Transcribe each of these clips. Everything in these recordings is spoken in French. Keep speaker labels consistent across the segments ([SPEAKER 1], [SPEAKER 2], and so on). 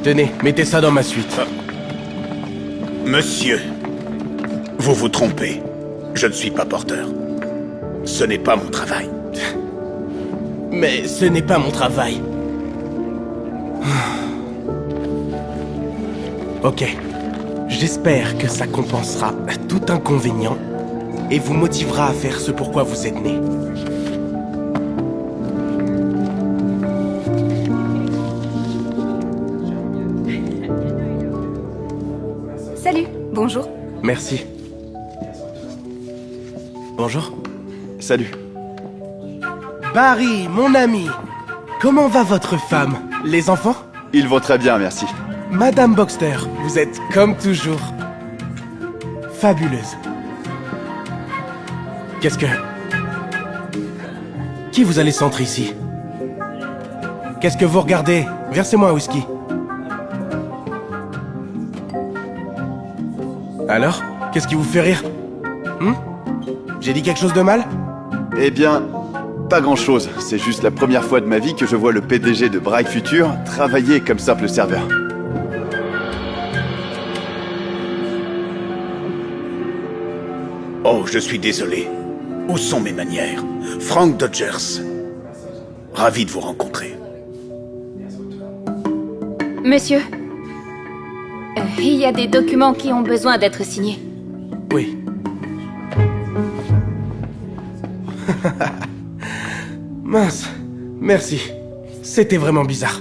[SPEAKER 1] Tenez, mettez ça dans ma suite.
[SPEAKER 2] Monsieur, vous vous trompez. Je ne suis pas porteur. Ce n'est pas mon travail.
[SPEAKER 1] Mais ce n'est pas mon travail. Ok. J'espère que ça compensera tout inconvénient et vous motivera à faire ce pourquoi vous êtes né.
[SPEAKER 3] Salut, bonjour.
[SPEAKER 1] Merci. Bonjour.
[SPEAKER 4] Salut.
[SPEAKER 1] Barry, mon ami. Comment va votre femme? Les enfants?
[SPEAKER 4] Ils vont très bien, merci.
[SPEAKER 1] Madame Boxter, vous êtes comme toujours fabuleuse. Qu'est-ce que... Qui vous allez centre ici? Qu'est-ce que vous regardez? Versez-moi un whisky. Alors? Qu'est-ce qui vous fait rire? J'ai dit quelque chose de mal?
[SPEAKER 4] Eh bien, pas grand-chose. C'est juste la première fois de ma vie que je vois le PDG de Bright Future travailler comme simple serveur.
[SPEAKER 2] Oh, je suis désolé. Où sont mes manières? Frank Dodgers. Ravi de vous rencontrer.
[SPEAKER 3] Monsieur, il y a des documents qui ont besoin d'être signés.
[SPEAKER 1] Oui. Mince. Merci. C'était vraiment bizarre.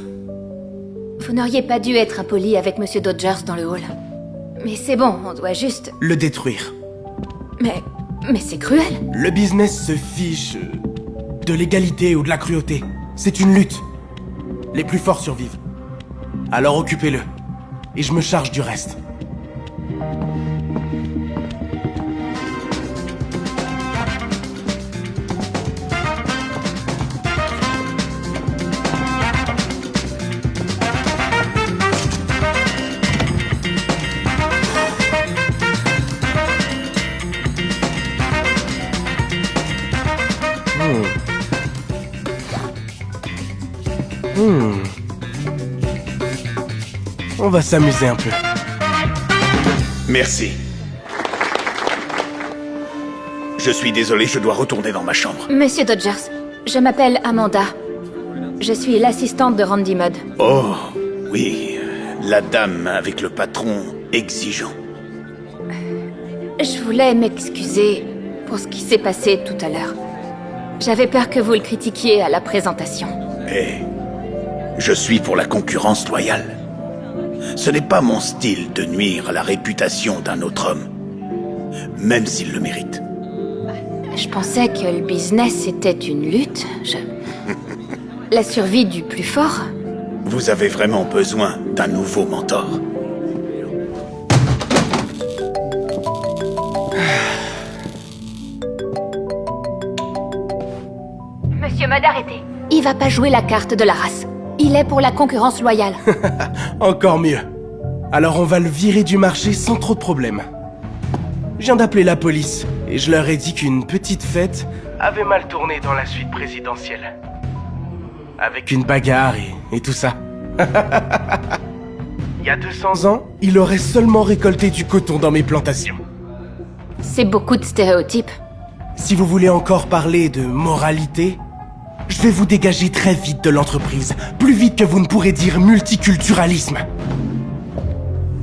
[SPEAKER 3] Vous n'auriez pas dû être impoli avec Monsieur Dodgers dans le hall. Mais c'est bon, on doit juste...
[SPEAKER 1] Le détruire.
[SPEAKER 3] Mais c'est cruel.
[SPEAKER 1] Le business se fiche de l'égalité ou de la cruauté. C'est une lutte. Les plus forts survivent. Alors occupez-le. Et je me charge du reste. On va s'amuser un peu.
[SPEAKER 2] Merci. Je suis désolé, je dois retourner dans ma chambre.
[SPEAKER 3] Monsieur Dodgers, je m'appelle Amanda. Je suis l'assistante de Randy Mudd.
[SPEAKER 2] Oh, oui. La dame avec le patron exigeant.
[SPEAKER 3] Je voulais m'excuser pour ce qui s'est passé tout à l'heure. J'avais peur que vous le critiquiez à la présentation.
[SPEAKER 2] Eh, je suis pour la concurrence loyale. Ce n'est pas mon style de nuire à la réputation d'un autre homme, même s'il le mérite.
[SPEAKER 3] Je pensais que le business était une lutte. La survie du plus fort.
[SPEAKER 2] Vous avez vraiment besoin d'un nouveau mentor.
[SPEAKER 3] Monsieur Mudd, arrêtez. Il va pas jouer la carte de la race. Il est pour la concurrence loyale.
[SPEAKER 1] Encore mieux. Alors on va le virer du marché sans trop de problèmes. Je viens d'appeler la police et je leur ai dit qu'une petite fête avait mal tourné dans la suite présidentielle. Avec une bagarre et tout ça. Il y a 200 ans, il aurait seulement récolté du coton dans mes plantations.
[SPEAKER 3] C'est beaucoup de stéréotypes.
[SPEAKER 1] Si vous voulez encore parler de moralité, je vais vous dégager très vite de l'entreprise. Plus vite que vous ne pourrez dire multiculturalisme.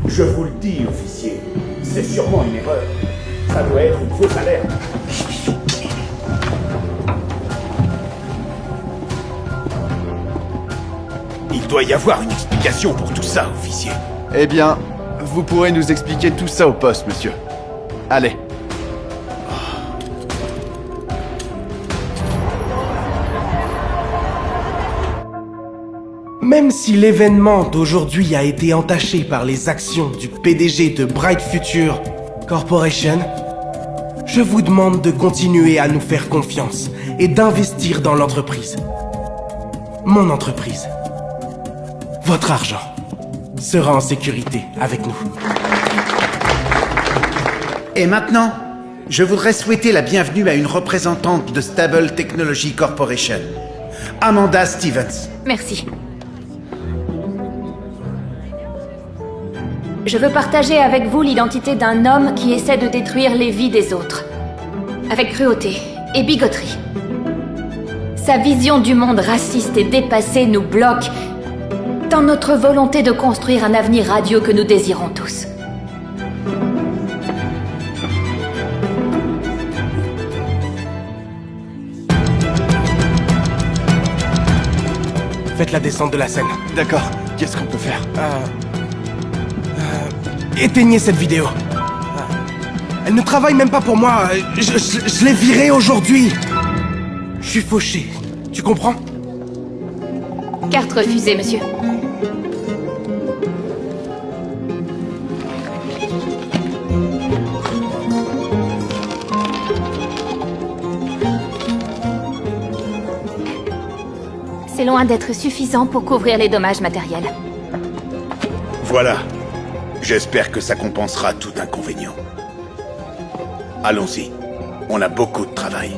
[SPEAKER 2] Je vous le dis, officier, c'est sûrement une erreur. Ça doit être une fausse alerte. Il doit y avoir une explication pour tout ça, officier.
[SPEAKER 4] Eh bien, vous pourrez nous expliquer tout ça au poste, monsieur. Allez.
[SPEAKER 1] Même si l'événement d'aujourd'hui a été entaché par les actions du PDG de Bright Future Corporation, je vous demande de continuer à nous faire confiance et d'investir dans l'entreprise. Mon entreprise. Votre argent sera en sécurité avec nous.
[SPEAKER 5] Et maintenant, je voudrais souhaiter la bienvenue à une représentante de Stable Technology Corporation, Amanda Stevens.
[SPEAKER 3] Merci. Je veux partager avec vous l'identité d'un homme qui essaie de détruire les vies des autres. Avec cruauté et bigoterie. Sa vision du monde raciste et dépassée nous bloque dans notre volonté de construire un avenir radieux que nous désirons tous.
[SPEAKER 1] Faites la descente de la scène.
[SPEAKER 4] D'accord, qu'est-ce qu'on peut faire?
[SPEAKER 1] Éteignez cette vidéo. Elle ne travaille même pas pour moi. Je l'ai virée aujourd'hui. Je suis fauché. Tu comprends?
[SPEAKER 3] Carte refusée, monsieur. C'est loin d'être suffisant pour couvrir les dommages matériels.
[SPEAKER 2] Voilà. J'espère que ça compensera tout inconvénient. Allons-y. On a beaucoup de travail.